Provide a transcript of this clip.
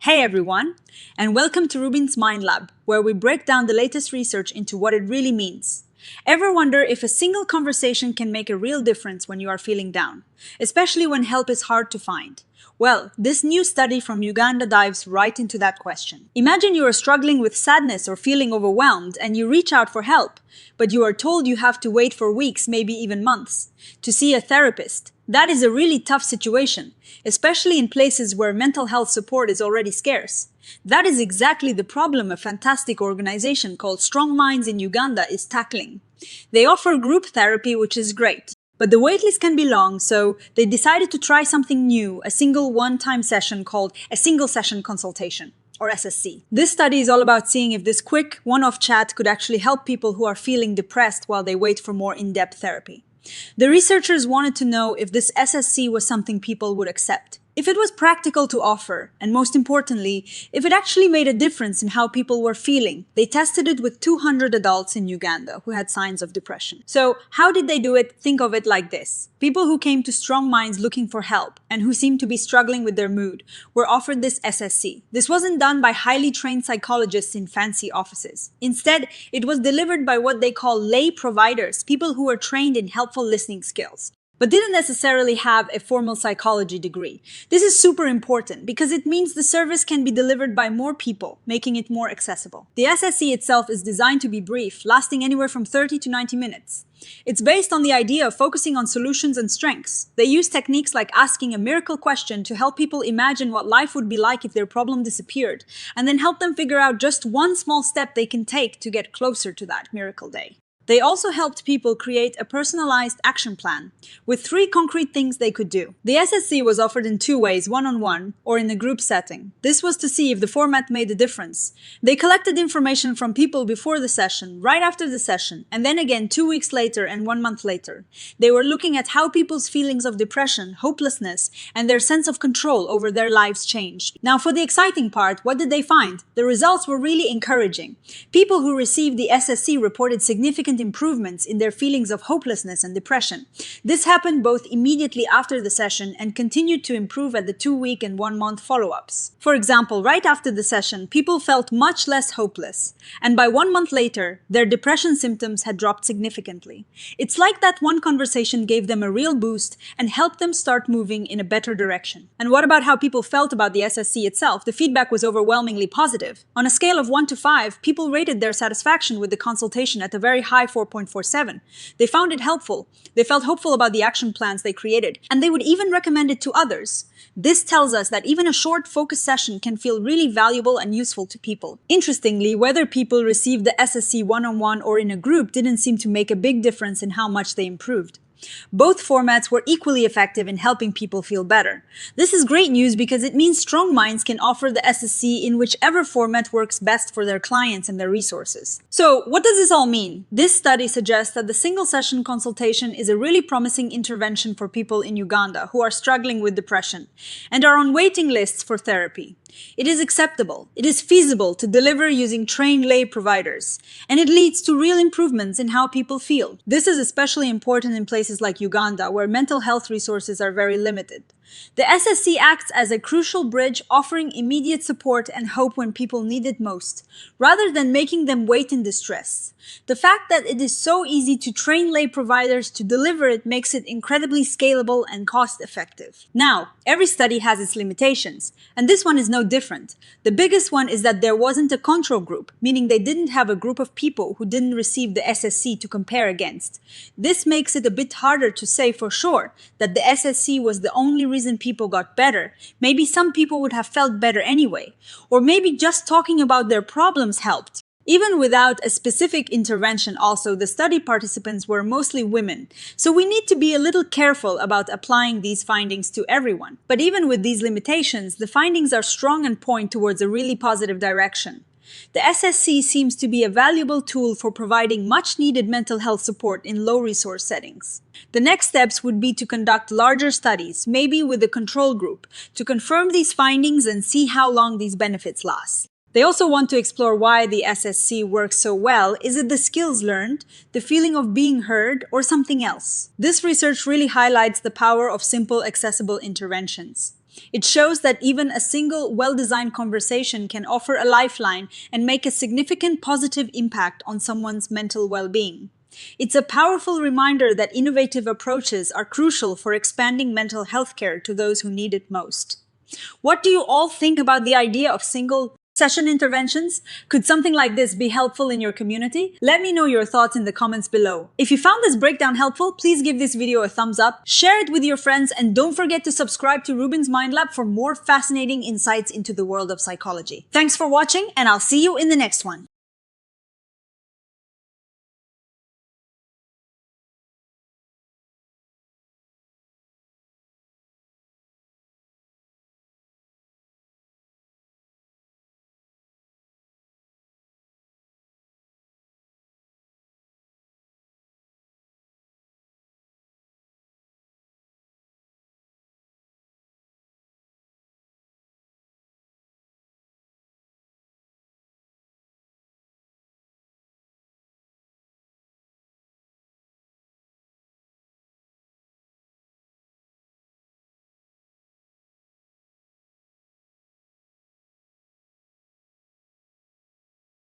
Hey everyone, and welcome to RUBIN'S Mind Lab, where we break down the latest research into what it really means. Ever wonder if a single conversation can make a real difference when you are feeling down, especially when help is hard to find? Well, this new study from Uganda dives right into that question. Imagine you are struggling with sadness or feeling overwhelmed and you reach out for help, but you are told you have to wait for weeks, maybe even months, to see a therapist. That is a really tough situation, especially in places where mental health support is already scarce. That is exactly the problem a fantastic organization called StrongMinds in Uganda is tackling. They offer group therapy, which is great. But the waitlist can be long, so they decided to try something new, a single one-time session called a single session consultation, or SSC. This study is all about seeing if this quick, one-off chat could actually help people who are feeling depressed while they wait for more in-depth therapy. The researchers wanted to know if this SSC was something people would accept, if it was practical to offer, and most importantly, if it actually made a difference in how people were feeling. They tested it with 200 adults in Uganda who had signs of depression. So how did they do it? Think of it like this. People who came to StrongMinds looking for help and who seemed to be struggling with their mood were offered this SSC. This wasn't done by highly trained psychologists in fancy offices. Instead, it was delivered by what they call lay providers, people who were trained in helpful listening skills, but didn't necessarily have a formal psychology degree. This is super important because it means the service can be delivered by more people, making it more accessible. The SSC itself is designed to be brief, lasting anywhere from 30 to 90 minutes. It's based on the idea of focusing on solutions and strengths. They use techniques like asking a miracle question to help people imagine what life would be like if their problem disappeared, and then help them figure out just one small step they can take to get closer to that miracle day. They also helped people create a personalized action plan with 3 concrete things they could do. The SSC was offered in 2 ways, one-on-one or in a group setting. This was to see if the format made a difference. They collected information from people before the session, right after the session, and then again 2 weeks later and 1 month later. They were looking at how people's feelings of depression, hopelessness, and their sense of control over their lives changed. Now for the exciting part, what did they find? The results were really encouraging. People who received the SSC reported significant improvements in their feelings of hopelessness and depression. This happened both immediately after the session and continued to improve at the 2-week and 1-month follow-ups. For example, right after the session, people felt much less hopeless, and by 1 month later, their depression symptoms had dropped significantly. It's like that one conversation gave them a real boost and helped them start moving in a better direction. And what about how people felt about the SSC itself? The feedback was overwhelmingly positive. On a scale of 1 to 5, people rated their satisfaction with the consultation at a very high 4.47. They found it helpful. They felt hopeful about the action plans they created, and they would even recommend it to others. This tells us that even a short focus session can feel really valuable and useful to people. Interestingly, whether people received the SSC one-on-one or in a group didn't seem to make a big difference in how much they improved. Both formats were equally effective in helping people feel better. This is great news because it means StrongMinds can offer the SSC in whichever format works best for their clients and their resources. So, what does this all mean? This study suggests that the single-session consultation is a really promising intervention for people in Uganda who are struggling with depression and are on waiting lists for therapy. It is acceptable, it is feasible to deliver using trained lay providers, and it leads to real improvements in how people feel. This is especially important in places like Uganda, where mental health resources are very limited. The SSC acts as a crucial bridge, offering immediate support and hope when people need it most, rather than making them wait in distress. The fact that it is so easy to train lay providers to deliver it makes it incredibly scalable and cost-effective. Now, every study has its limitations, and this one is no different. The biggest one is that there wasn't a control group, meaning they didn't have a group of people who didn't receive the SSC to compare against. This makes it a bit harder to say for sure that the SSC was the only reason people got better. Maybe some people would have felt better anyway, or maybe just talking about their problems helped. Even without a specific intervention also, the study participants were mostly women, so we need to be a little careful about applying these findings to everyone. But even with these limitations, the findings are strong and point towards a really positive direction. The SSC seems to be a valuable tool for providing much-needed mental health support in low-resource settings. The next steps would be to conduct larger studies, maybe with a control group, to confirm these findings and see how long these benefits last. They also want to explore why the SSC works so well. Is it the skills learned, the feeling of being heard, or something else? This research really highlights the power of simple, accessible interventions. It shows that even a single well-designed conversation can offer a lifeline and make a significant positive impact on someone's mental well-being. It's a powerful reminder that innovative approaches are crucial for expanding mental health care to those who need it most. What do you all think about the idea of single session interventions? Could something like this be helpful in your community? Let me know your thoughts in the comments below. If you found this breakdown helpful, please give this video a thumbs up, share it with your friends, and don't forget to subscribe to RUBIN'S Mind Lab for more fascinating insights into the world of psychology. Thanks for watching, and I'll see you in the next one.